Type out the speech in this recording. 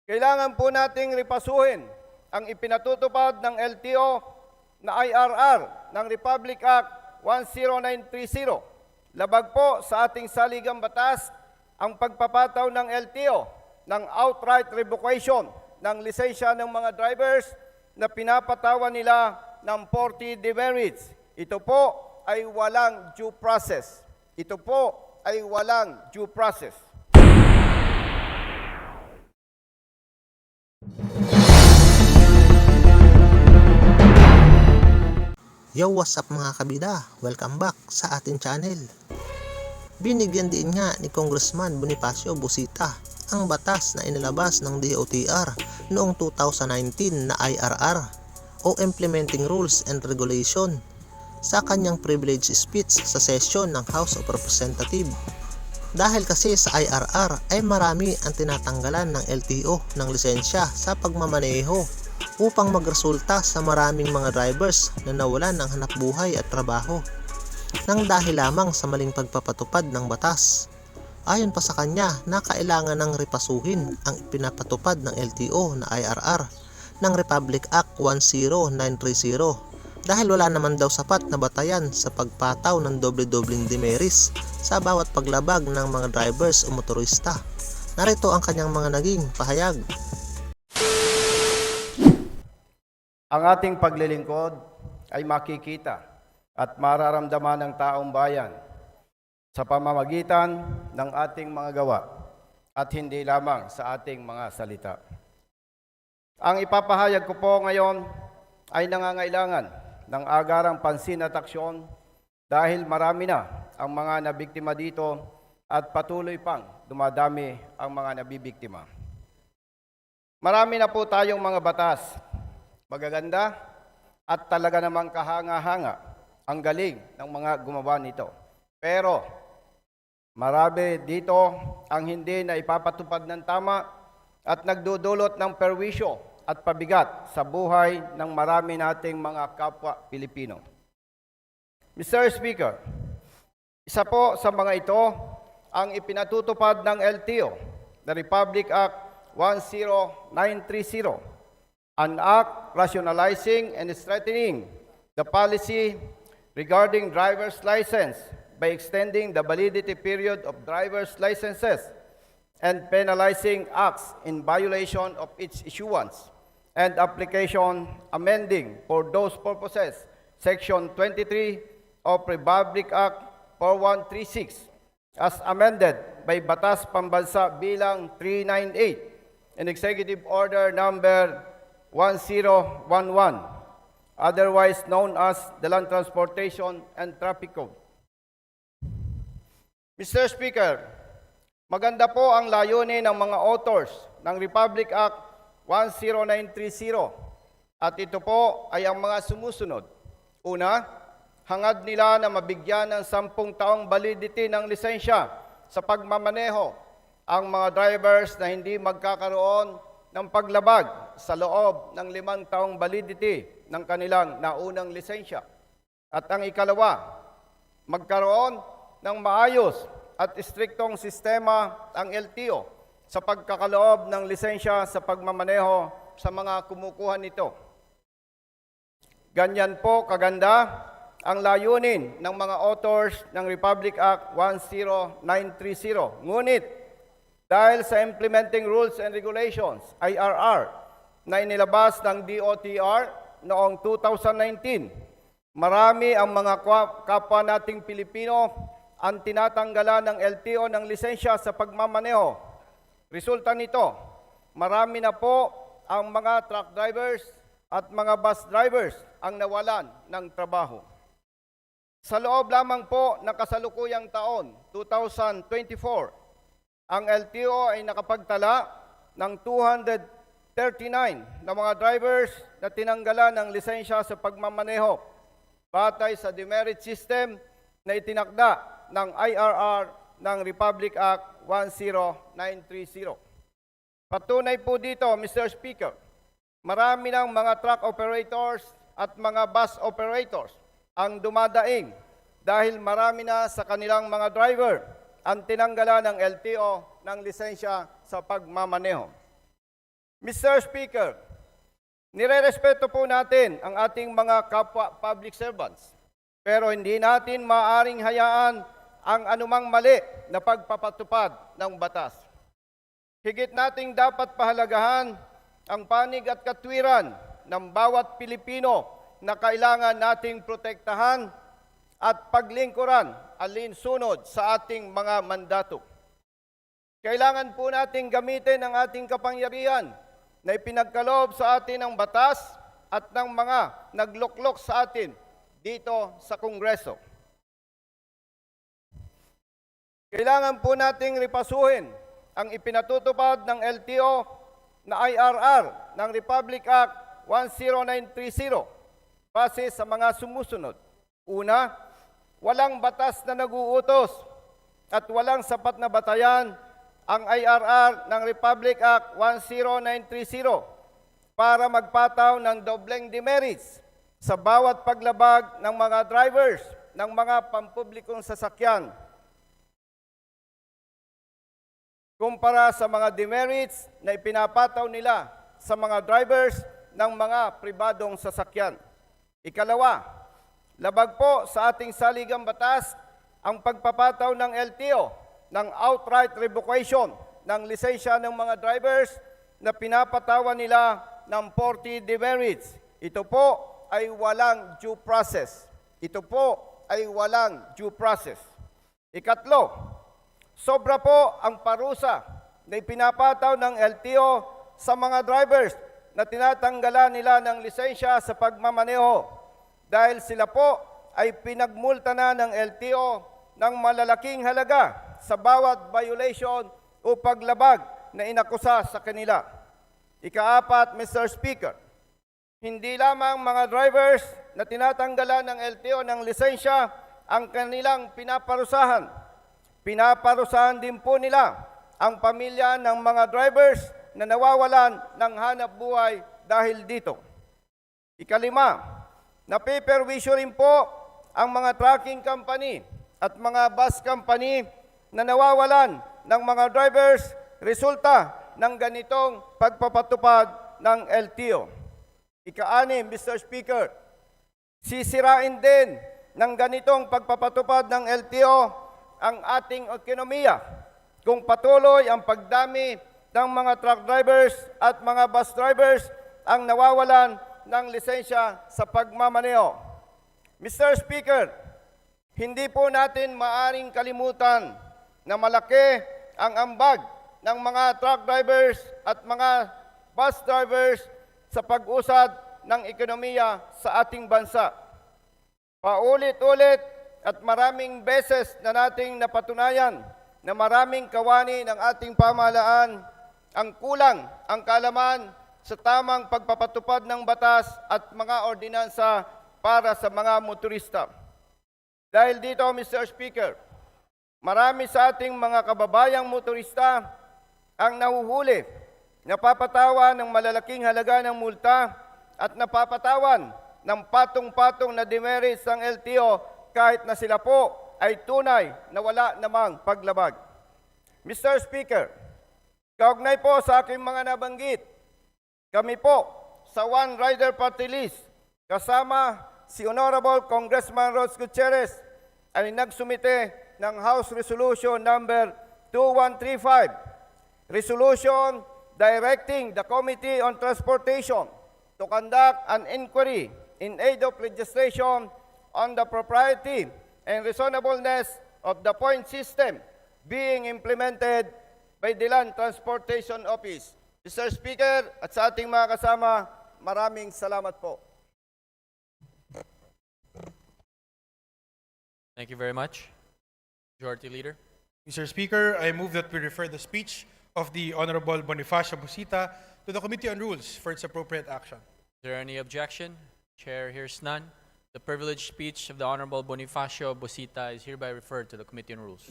Kailangan po nating ripasuhin ang ipinatutupad ng LTO na IRR ng Republic Act 10930. Labag po sa ating saligang batas ang pagpapataw ng LTO ng outright revocation ng lisensya ng mga drivers na pinapatawan nila ng 40 demerits. Ito po ay walang due process. Ito po ay walang due process. Yo, what's up mga kabida? Welcome back sa ating channel. Binigyan din nga ni Congressman Bonifacio Busita ang batas na inilabas ng DOTR noong 2019 na IRR o Implementing Rules and Regulation sa kanyang privilege speech sa session ng House of Representatives. Dahil kasi sa IRR ay marami ang tinatanggalan ng LTO ng lisensya sa pagmamaneho upang magresulta sa maraming mga drivers na nawalan ng hanapbuhay at trabaho nang dahil lamang sa maling pagpapatupad ng batas. Ayon pa sa kanya na kailangan ng repasuhin ang ipinapatupad ng LTO na IRR ng Republic Act 10930 dahil wala naman daw sapat na batayan sa pagpataw ng doble-dobleng demeris sa bawat paglabag ng mga drivers o motorista. Narito ang kanyang mga naging pahayag. Ang ating paglilingkod ay makikita at mararamdaman ng taong bayan sa pamamagitan ng ating mga gawa at hindi lamang sa ating mga salita. Ang ipapahayag ko po ngayon ay nangangailangan ng agarang pansin at aksyon dahil marami na ang mga nabiktima dito at patuloy pang dumadami ang mga nabibiktima. Marami na po tayong mga batas, magaganda at talaga namang kahanga-hanga ang galing ng mga gumawa nito. Pero marami dito ang hindi na ipapatupad ng tama at nagdudulot ng perwisyo at pabigat sa buhay ng marami nating mga kapwa Pilipino. Mr. Speaker, isa po sa mga ito ang ipinatutupad ng LTO, the Republic Act 10930, an act rationalizing and strengthening the policy regarding driver's license by extending the validity period of driver's licenses and penalizing acts in violation of its issuance and application, amending for those purposes Section 23 of Republic Act 4136 as amended by Batas Pambansa Bilang 398 and Executive Order Number 1011, otherwise known as the Land Transportation and Traffic Code. Mr. Speaker, maganda po ang layunin ng mga authors ng Republic Act 10930 at ito po ay ang mga sumusunod. Una, hangad nila na mabigyan ng 10 taong validity ng lisensya sa pagmamaneho ang mga drivers na hindi magkakaroon ng paglabag sa loob ng 5 taong validity ng kanilang naunang lisensya. At ang ikalawa, magkaroon ng maayos at istriktong sistema ang LTO sa pagkakaloob ng lisensya sa pagmamaneho sa mga kumukuha nito. Ganyan po kaganda ang layunin ng mga authors ng Republic Act 10930. Ngunit, dahil sa Implementing Rules and Regulations, IRR, na inilabas ng DOTR noong 2019, marami ang mga kapwa nating Pilipino ang tinatanggalan ng LTO ng lisensya sa pagmamaneho. Resulta nito, marami na po ang mga truck drivers at mga bus drivers ang nawalan ng trabaho. Sa loob lamang po ng kasalukuyang taon, 2024, ang LTO ay nakapagtala ng 239 na mga drivers na tinanggalan ng lisensya sa pagmamaneho batay sa demerit system na itinakda ng IRR ng Republic Act 10930. Patunay po dito, Mr. Speaker, marami ng mga truck operators at mga bus operators ang dumadaing dahil marami na sa kanilang mga driver ang tinanggalan ng LTO ng lisensya sa pagmamaneho. Mr. Speaker, nirerespeto po natin ang ating mga kapwa public servants, pero hindi natin maaaring hayaan ang anumang mali na pagpapatupad ng batas. Higit nating dapat pahalagahan ang panig at katwiran ng bawat Pilipino na kailangan nating protektahan at paglingkuran alinsunod sa ating mga mandato. Kailangan po nating gamitin ang ating kapangyarihan na ipinagkaloob sa atin ng batas at ng mga nagluklok sa atin dito sa Kongreso. Kailangan po nating ripasuhin ang ipinatutupad ng LTO na IRR ng Republic Act 10930 base sa mga sumusunod. Una, walang batas na naguutos at walang sapat na batayan ang IRR ng Republic Act 10930 para magpataw ng dobleng demerits sa bawat paglabag ng mga drivers ng mga pampublikong sasakyan kumpara sa mga demerits na ipinapataw nila sa mga drivers ng mga pribadong sasakyan. Ikalawa, labag po sa ating saligang batas ang pagpapataw ng LTO ng outright revocation ng lisensya ng mga drivers na pinapatawan nila ng 40 demerits. Ito po ay walang due process. Ito po ay walang due process. Ikatlo, sobra po ang parusa na ipinapataw ng LTO sa mga drivers na tinatanggalan nila ng lisensya sa pagmamaneho dahil sila po ay pinagmulta na ng LTO ng malalaking halaga sa bawat violation o paglabag na inakusa sa kanila. Ikaapat, Mr. Speaker, hindi lamang mga drivers na tinatanggalan ng LTO ng lisensya ang kanilang pinaparusahan. Pinaparusahan din po nila ang pamilya ng mga drivers na nawawalan ng hanap buhay dahil dito. Ikalima, napiperwisyo rin po ang mga trucking company at mga bus company na nawawalan ng mga drivers resulta ng ganitong pagpapatupad ng LTO. Ika-anim, Mr. Speaker, sisirain din ng ganitong pagpapatupad ng LTO ang ating ekonomiya kung patuloy ang pagdami ng mga truck drivers at mga bus drivers ang nawawalan ng lisensya sa pagmamaneho. Mr. Speaker, hindi po natin maaring kalimutan na malaki ang ambag ng mga truck drivers at mga bus drivers sa pag-usad ng ekonomiya sa ating bansa. Paulit-ulit at maraming beses na nating napatunayan na maraming kawani ng ating pamahalaan ang kulang ang kaalaman sa tamang pagpapatupad ng batas at mga ordinansa para sa mga motorista. Dahil dito, Mr. Speaker, marami sa ating mga kababayang motorista ang nahuhuli, napapatawan ng malalaking halaga ng multa at napapatawan ng patong-patong na demerits ng LTO kahit na sila po ay tunay na wala namang paglabag. Mr. Speaker, kaugnay po sa aking mga nabanggit, kami po sa One Rider Party List kasama si Honorable Congressman Rose Gutierrez ay nagsumite ng House Resolution number 2135, Resolution directing the Committee on Transportation to conduct an inquiry in aid of legislation on the propriety and reasonableness of the point system being implemented by the Land Transportation Office. Mr. Speaker, at sa ating mga kasama, maraming salamat po. Thank you very much. Majority Leader. Mr. Speaker, I move that we refer the speech of the Honorable Bonifacio Busita to the Committee on Rules for its appropriate action. Is there any objection? Chair hears none. The privileged speech of the Honorable Bonifacio Busita is hereby referred to the Committee on Rules.